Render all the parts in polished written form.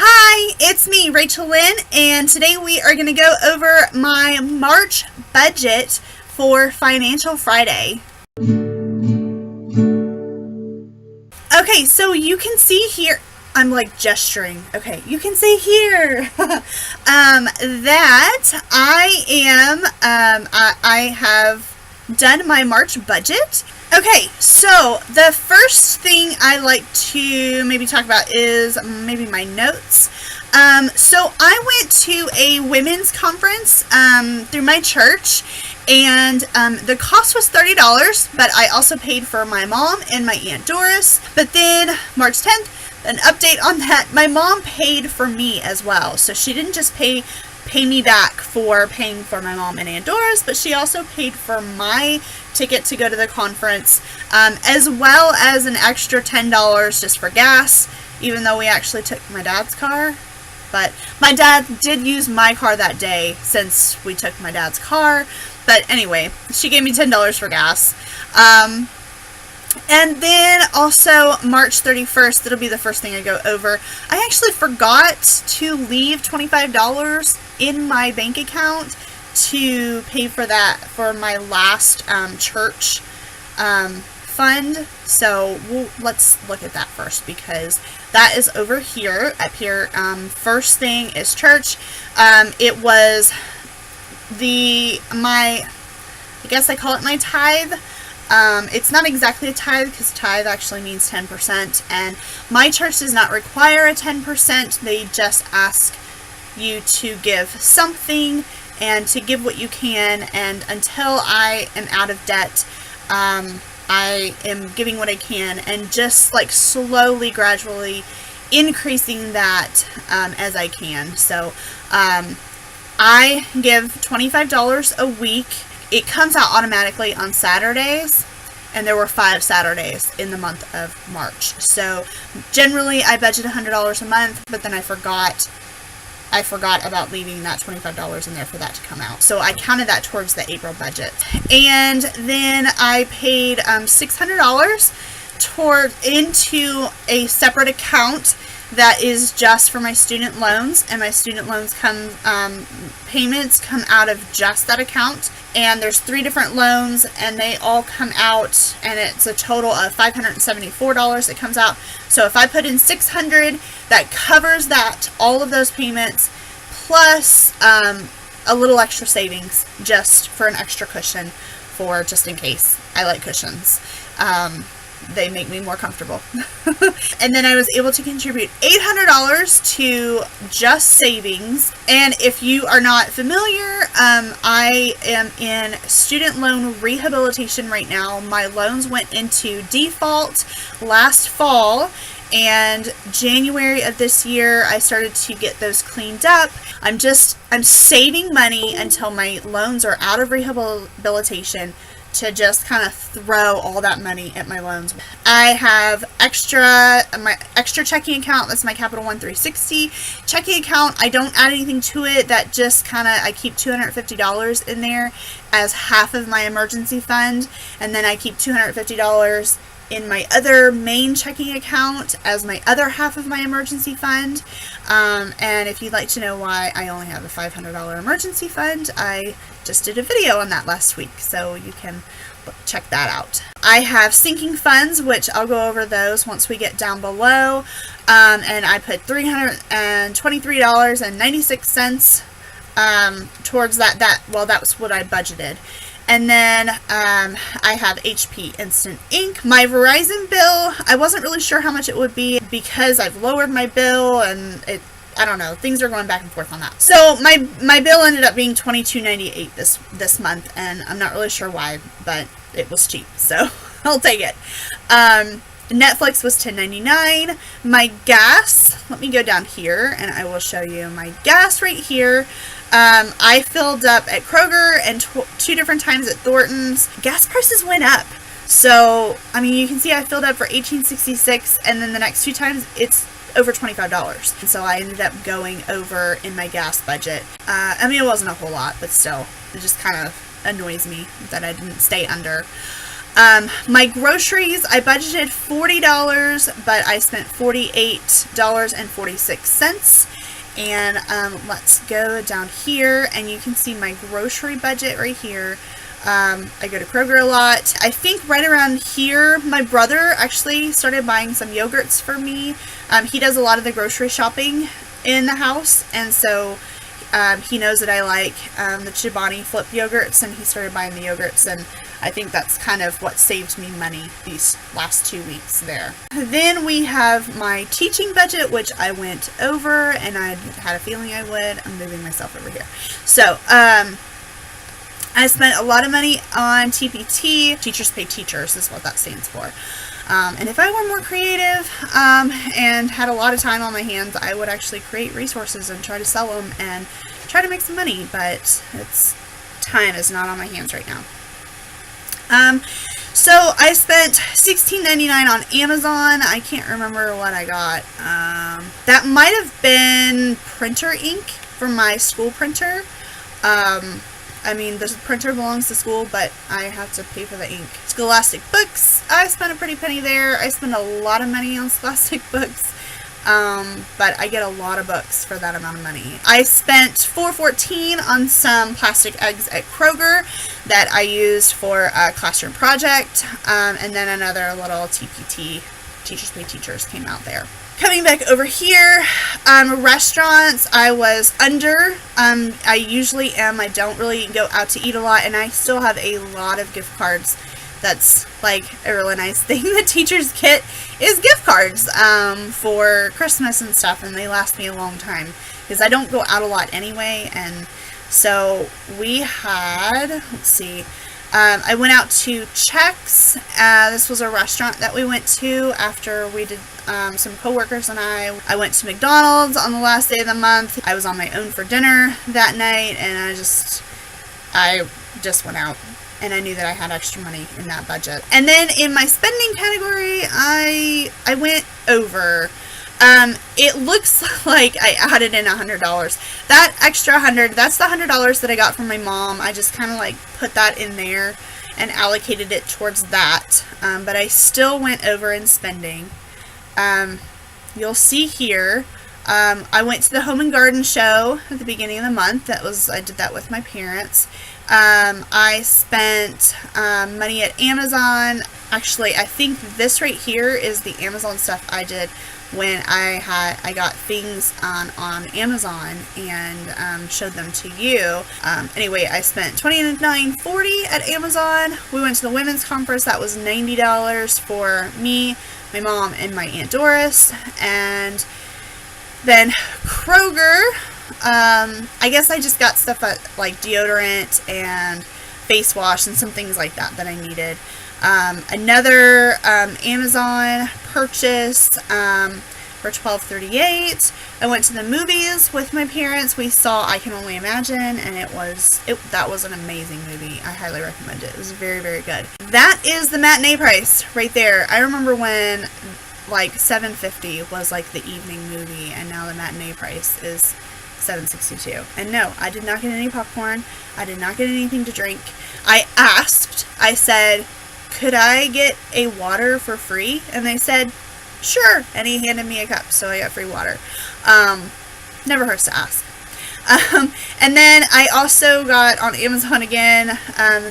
Hi, it's me, RachaelLyn, and today we are going to go over my March budget for Financial Friday. Okay, so you can see here, I'm like gesturing. Okay, you can see here that I have done my March budget. Okay, so the first thing I like to maybe talk about is maybe my notes. So I went to a women's conference through my church, and the cost was $30, but I also paid for my mom and my Aunt Doris. But then March 10th, an update on that, my mom paid for me as well. So she didn't just pay me back for paying for my mom and Aunt Doris, but she also paid for my ticket to go to the conference, as well as an extra $10 just for gas, even though we actually took my dad's car. But my dad did use my car that day since we took my dad's car. But anyway, she gave me $10 for gas. And then also March 31st, it'll be the first thing I go over. I actually forgot to leave $25 in my bank account to pay for that for my last church fund. So let's look at that first, because that is over here, up here. First thing is church. It was I guess I call it my tithe. It's not exactly a tithe, because tithe actually means 10%, and my church does not require a 10%. They just ask you to give something and to give what you can, and until I am out of debt, I am giving what I can, and just like slowly, gradually increasing that as I can. So I give $25 a week. It comes out automatically on Saturdays, and there were 5 Saturdays in the month of March. So generally I budget $100 a month, but then I forgot about leaving that $25 in there for that to come out. So I counted that towards the April budget. And then I paid $600 into a separate account that is just for my student loans, and my student loans payments come out of just that account. And there's 3 different loans, and they all come out, and it's a total of $574 that comes out. So if I put in $600, that covers all of those payments, plus a little extra savings just for an extra cushion, for just in case. I like cushions. They make me more comfortable. And then I was able to contribute $800 to just savings. And if you are not familiar, I am in student loan rehabilitation right now. My loans went into default last fall, and January of this year I started to get those cleaned up. I'm saving money until my loans are out of rehabilitation, to just kind of throw all that money at my loans. I have my extra checking account. That's my Capital One 360 checking account. I don't add anything to it. That just I keep $250 in there as half of my emergency fund, and then I keep $250 in my other main checking account as my other half of my emergency fund. And if you'd like to know why I only have a $500 emergency fund, I just did a video on that last week, so you can check that out. I have sinking funds, which I'll go over those once we get down below. And I put $323.96 towards that. That was what I budgeted. And then I have HP Instant Ink. My Verizon bill, I wasn't really sure how much it would be, because I've lowered my bill, and I don't know, things are going back and forth on that. So my bill ended up being $22.98 this month, and I'm not really sure why, but it was cheap, so I'll take it. Netflix was $10.99. My gas, let me go down here and I will show you my gas right here. I filled up at Kroger and 2 different times at Thornton's. Gas prices went up. So, I mean, you can see I filled up for $18.66, and then the next 2 times it's over $25. And so I ended up going over in my gas budget. I mean, it wasn't a whole lot, but still, it just kind of annoys me that I didn't stay under. My groceries, I budgeted $40, but I spent $48.46. And let's go down here, and you can see my grocery budget right here. I go to Kroger a lot. I think right around here, my brother actually started buying some yogurts for me. He does a lot of the grocery shopping in the house, and so he knows that I like the Chobani Flip yogurts, and he started buying the yogurts, and I think that's kind of what saved me money these last 2 weeks there. Then we have my teaching budget, which I went over, and I had a feeling I would. I'm moving myself over here. So, I spent a lot of money on TPT. Teachers Pay Teachers is what that stands for. And if I were more creative and had a lot of time on my hands, I would actually create resources and try to sell them and try to make some money, but time is not on my hands right now. So I spent $16.99 on Amazon. I can't remember what I got. That might have been printer ink for my school printer. I mean, the printer belongs to school, but I have to pay for the ink. Scholastic books, I spent a pretty penny there. I spend a lot of money on Scholastic books, but I get a lot of books for that amount of money. I spent $4.14 on some plastic eggs at Kroger that I used for a classroom project, and then another little TPT, Teachers Pay Teachers, came out there. Coming back over here, restaurants, I was under. I usually am. I don't really go out to eat a lot, and I still have a lot of gift cards. That's like a really nice thing that teachers get is gift cards for Christmas and stuff, and they last me a long time because I don't go out a lot anyway. And so we had, let's see, I went out to Chex. This was a restaurant that we went to after we did some coworkers and I went to McDonald's on the last day of the month. I was on my own for dinner that night, and I just went out, and I knew that I had extra money in that budget. And then in my spending category, I went over. It looks like I added in $100. That extra $100, that's the $100 that I got from my mom. I just kind of like put that in there and allocated it towards that. But I still went over in spending. You'll see here, I went to the Home and Garden show at the beginning of the month. I did that with my parents. I spent money at Amazon. Actually, I think this right here is the Amazon stuff I did when I got things on Amazon and showed them to you. Anyway, I spent $29.40 at Amazon. We went to the women's conference. That was $90 for me, my mom, and my Aunt Doris. And then Kroger, I guess I just got stuff like deodorant and face wash and some things like that I needed. Another Amazon purchase for $12.38. I went to the movies with my parents. We saw I Can Only Imagine, and that was an amazing movie. I highly recommend it. It was very, very good. That is the matinee price right there. I remember when like $7.50 was like the evening movie, and now the matinee price is $7.62. And no, I did not get any popcorn. I did not get anything to drink. I said, could I get a water for free? And they said, sure. And he handed me a cup, so I got free water. Never hurts to ask. And then I also got on Amazon again,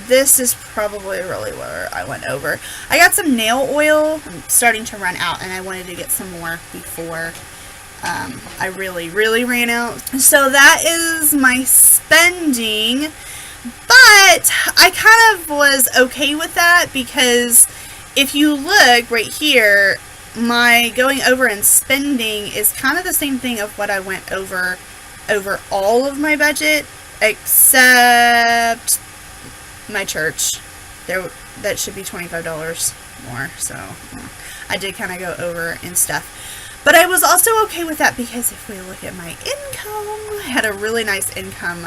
this is probably really where I went over. I got some nail oil. I'm starting to run out, and I wanted to get some more before I really, really ran out. So that is my spending. But I kind of was okay with that, because if you look right here, my going over and spending is kind of the same thing of what I went over all of my budget, except my church. That should be $25 more, so I did kind of go over and stuff. But I was also okay with that, because if we look at my income, I had a really nice income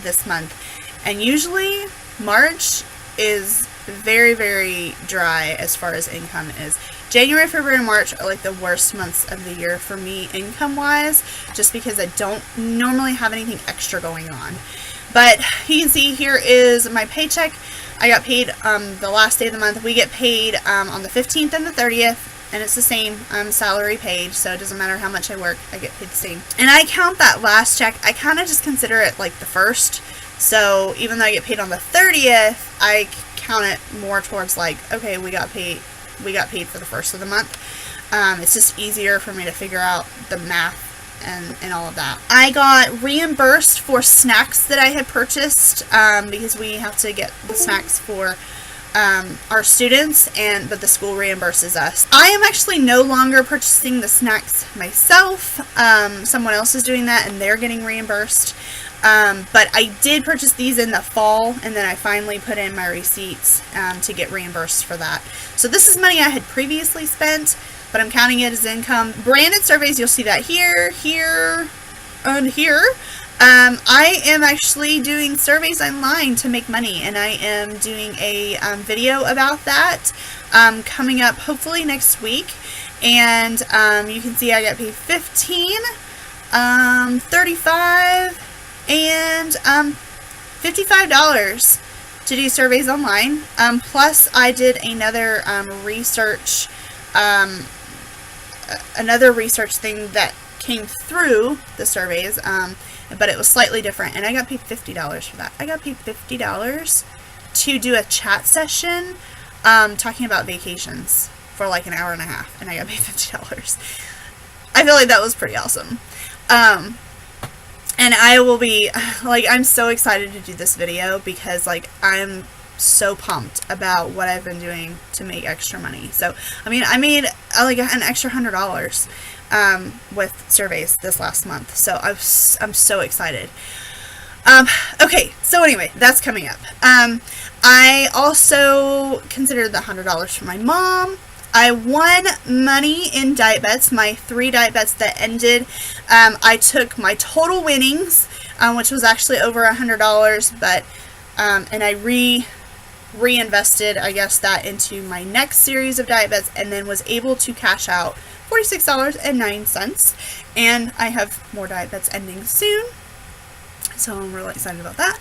this month. And usually March is very, very dry as far as income is. January, February, and March are like the worst months of the year for me income-wise, just because I don't normally have anything extra going on. But you can see here is my paycheck. I got paid the last day of the month. We get paid on the 15th and the 30th. And it's the same salary paid, so it doesn't matter how much I work, I get paid the same. And I count that last check, I kind of just consider it like the first. So even though I get paid on the 30th, I count it more towards like, okay, we got paid for the first of the month. It's just easier for me to figure out the math and all of that. I got reimbursed for snacks that I had purchased because we have to get the snacks for our students, but the school reimburses us. I am actually no longer purchasing the snacks myself. Someone else is doing that and they're getting reimbursed. But I did purchase these in the fall, and then I finally put in my receipts to get reimbursed for that. So this is money I had previously spent, but I'm counting it as income. Branded surveys, you'll see that here, here, and here. I am actually doing surveys online to make money, and I am doing a video about that coming up hopefully next week. And you can see I got paid $15, $35, and $55 to do surveys online. Plus, I did another research thing that came through the surveys. But it was slightly different, and I got paid $50 for that. I got paid $50 to do a chat session talking about vacations for like an hour and a half, and I got paid $50. I feel like that was pretty awesome. And I will be, like, I'm so excited to do this video because, like, I'm so pumped about what I've been doing to make extra money. So, I mean, I made like an extra $100 with surveys this last month. So I'm so excited. Okay, so anyway, that's coming up. I also considered the $100 for my mom. I won money in diet bets, my 3 diet bets that ended. I took my total winnings, which was actually over $100, but and I reinvested, I guess, that into my next series of diet bets, and then was able to cash out $46.09, and I have more diet bets ending soon, so I'm really excited about that.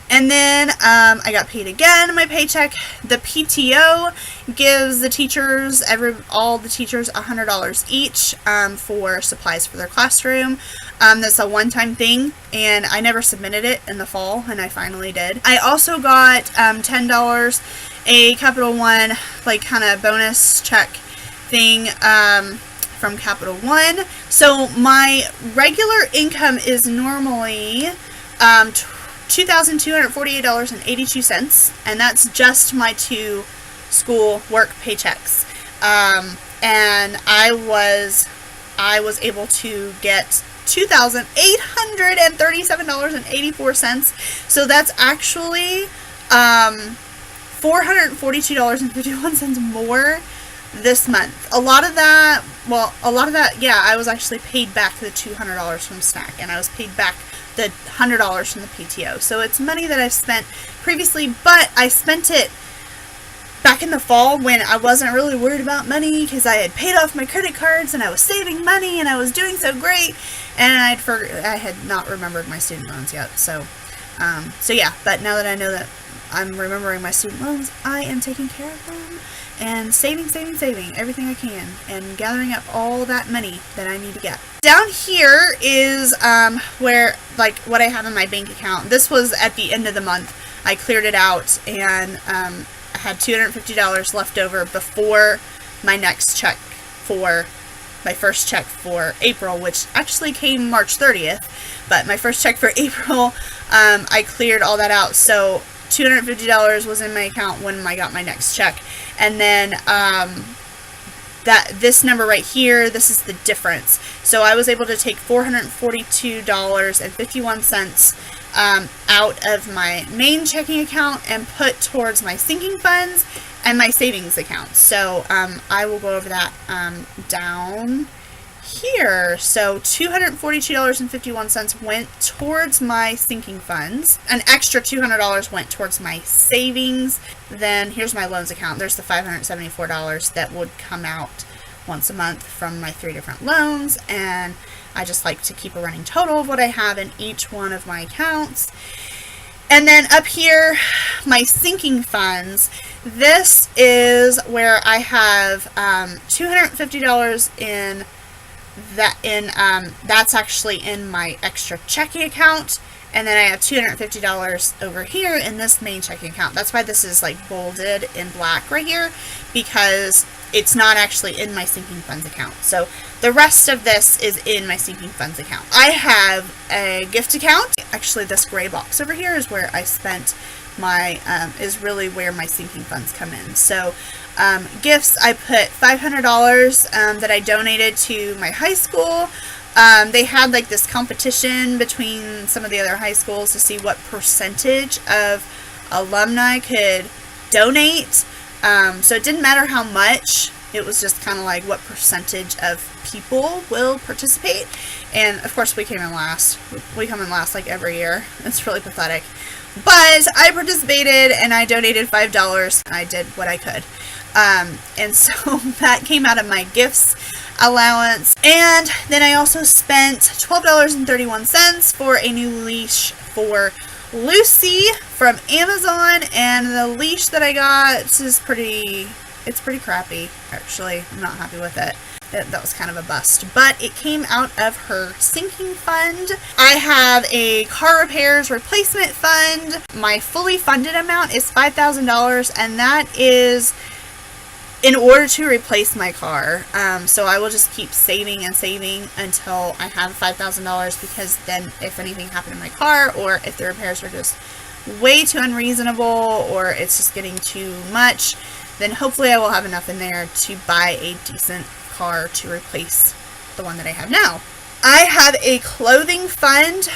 And then I got paid again, my paycheck. The PTO gives the teachers, all the teachers, $100 each for supplies for their classroom. That's a one-time thing, and I never submitted it in the fall, and I finally did. I also got $10, a Capital One, like, kind of bonus check thing from Capital One. So my regular income is normally $2,248.82, and that's just my 2 school work paychecks. And I was able to get $2,837.84. So that's actually $442.51 more this month. A lot of that, yeah, I was actually paid back the $200 from Snack, and I was paid back the $100 from the PTO. So it's money that I've spent previously, but I spent it back in the fall when I wasn't really worried about money because I had paid off my credit cards and I was saving money and I was doing so great, and I had not remembered my student loans yet. So yeah, but now that I know that I'm remembering my student loans, I am taking care of them and saving everything I can and gathering up all that money that I need to get. Down here is where, like, what I have in my bank account. This was at the end of the month. I cleared it out, and I had $250 left over before my next check for my first check for April, which actually came March 30th, but my first check for April, I cleared all that out. So $250 was in my account when I got my next check. And then this number right here, this is the difference. So I was able to take $442.51 out of my main checking account and put towards my sinking funds and my savings account. So I will go over that down here. So $242.51 went towards my sinking funds. An extra $200 went towards my savings. Then here's my loans account. There's the $574 that would come out once a month from my 3 different loans, and I just like to keep a running total of what I have in each one of my accounts. And then up here, my sinking funds. This is where I have $250 in that. That's actually in my extra checking account, and then I have $250 over here in this main checking account. That's why this is like bolded in black right here, because it's not actually in my sinking funds account. So the rest of this is in my sinking funds account. I have a gift account. Actually, this gray box over here is where I spent my, is really where my sinking funds come in. So gifts, I put $500 that I donated to my high school. They had like this competition between some of the other high schools to see what percentage of alumni could donate. So it didn't matter how much, it was just kind of like what percentage of people will participate. And of course we came in last. We come in last like every year. It's really pathetic. But I participated and I donated $5. I did what I could. And so that came out of my gifts allowance. And then I also spent $12.31 for a new leash for Lucy from Amazon, and the leash that I got is pretty crappy, actually. I'm not happy with it. That was kind of a bust, but it came out of her sinking fund. I have a car repairs replacement fund. My fully funded amount is $5,000, and that is in order to replace my car. So I will just keep saving and saving until I have $5,000, because then if anything happened to my car, or if the repairs are just way too unreasonable, or it's just getting too much, then hopefully I will have enough in there to buy a decent car to replace the one that I have now. I have a clothing fund.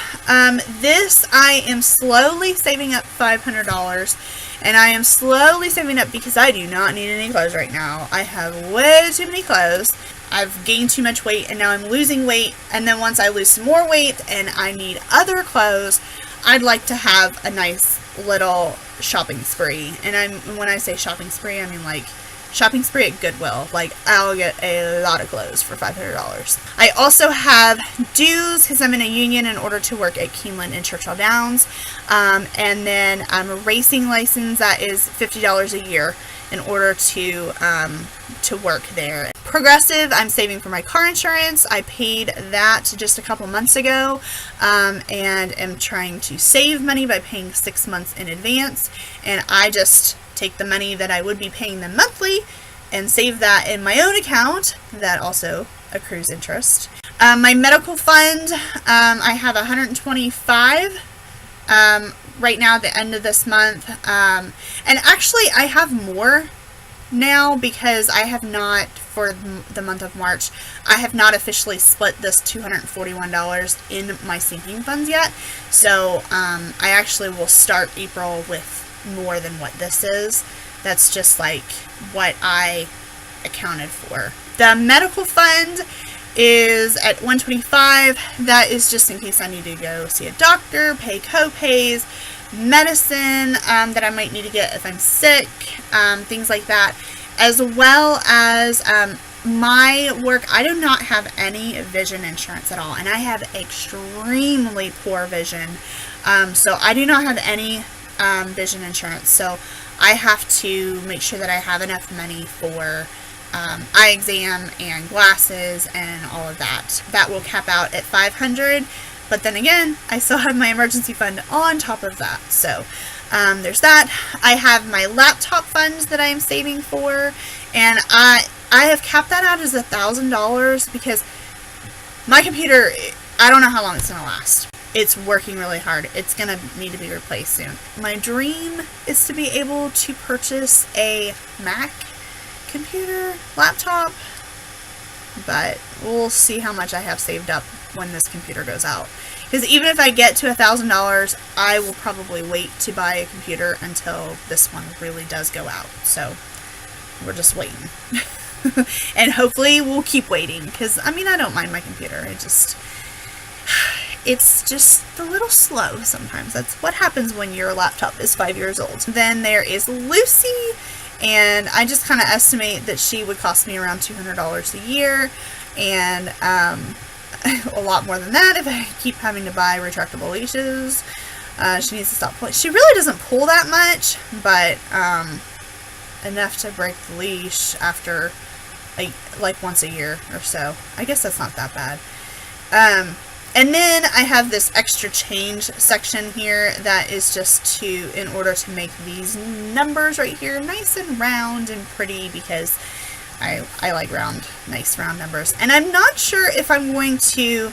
This I am slowly saving up $500, and I am slowly saving up because I do not need any clothes right now. I have way too many clothes. I've gained too much weight, and now I'm losing weight, and then once I lose some more weight and I need other clothes, I'd like to have a nice little shopping spree. And when I say shopping spree, I mean like shopping spree at Goodwill. Like, I'll get a lot of clothes for $500. I also have dues because I'm in a union in order to work at Keeneland and Churchill Downs. And then a racing license that is $50 a year in order to work there. Progressive, I'm saving for my car insurance. I paid that just a couple months ago, and am trying to save money by paying 6 months in advance. And I just take the money that I would be paying them monthly and save that in my own account that also accrues interest. My medical fund, I have $125 right now at the end of this month, and actually I have more now because I have not, for the month of March, I have not officially split this $241 in my sinking funds yet. So I actually will start April with more than what this is. That's just like what I accounted for. The medical fund is at $125. That is just in case I need to go see a doctor, pay co-pays, medicine that I might need to get if I'm sick, things like that, as well as my work. I do not have any vision insurance at all, and I have extremely poor vision, so I do not have any vision insurance. So I have to make sure that I have enough money for eye exam and glasses and all of that. That will cap out at $500. But then again, I still have my emergency fund on top of that. So there's that. I have my laptop funds that I am saving for, and I have capped that out as $1,000 because my computer, I don't know how long it's going to last. It's working really hard. It's going to need to be replaced soon. My dream is to be able to purchase a Mac computer, laptop, but we'll see how much I have saved up when this computer goes out. Because even if I get to $1,000, I will probably wait to buy a computer until this one really does go out. So we're just waiting. And hopefully we'll keep waiting, because I mean, I don't mind my computer. It's just a little slow sometimes. That's what happens when your laptop is 5 years old. Then there is Lucy, and I just kind of estimate that she would cost me around $200 a year, and a lot more than that if I keep having to buy retractable leashes. She needs to stop pulling. She really doesn't pull that much, but enough to break the leash after like once a year or so. I guess that's not that bad. And then I have this extra change section here that is just in order to make these numbers right here nice and round and pretty, because I like nice round numbers. And I'm not sure if I'm going to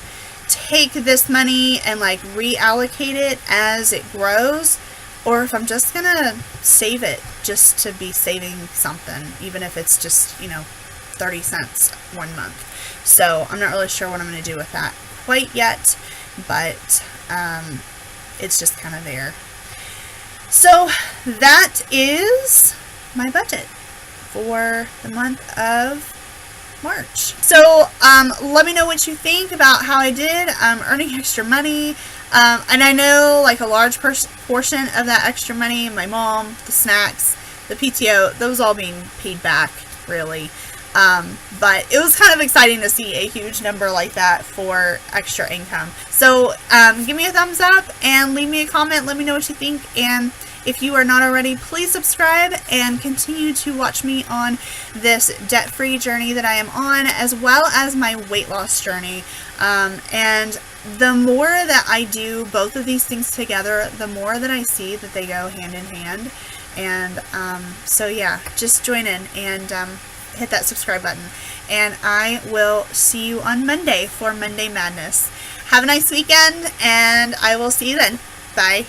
take this money and like reallocate it as it grows, or if I'm just gonna save it just to be saving something, even if it's just, 30 cents 1 month. So I'm not really sure what I'm going to do with that quite yet, but it's just kind of there. So that is my budget for the month of March. So let me know what you think about how I did earning extra money. And I know like a large portion of that extra money, my mom, the snacks, the PTO, those all being paid back, really. But it was kind of exciting to see a huge number like that for extra income. So give me a thumbs up and leave me a comment. Let me know what you think. And if you are not already, please subscribe and continue to watch me on this debt-free journey that I am on, as well as my weight loss journey. And the more that I do both of these things together, the more that I see that they go hand in hand. And so yeah, just join in and hit that subscribe button. And I will see you on Monday for Monday Madness. Have a nice weekend, and I will see you then. Bye.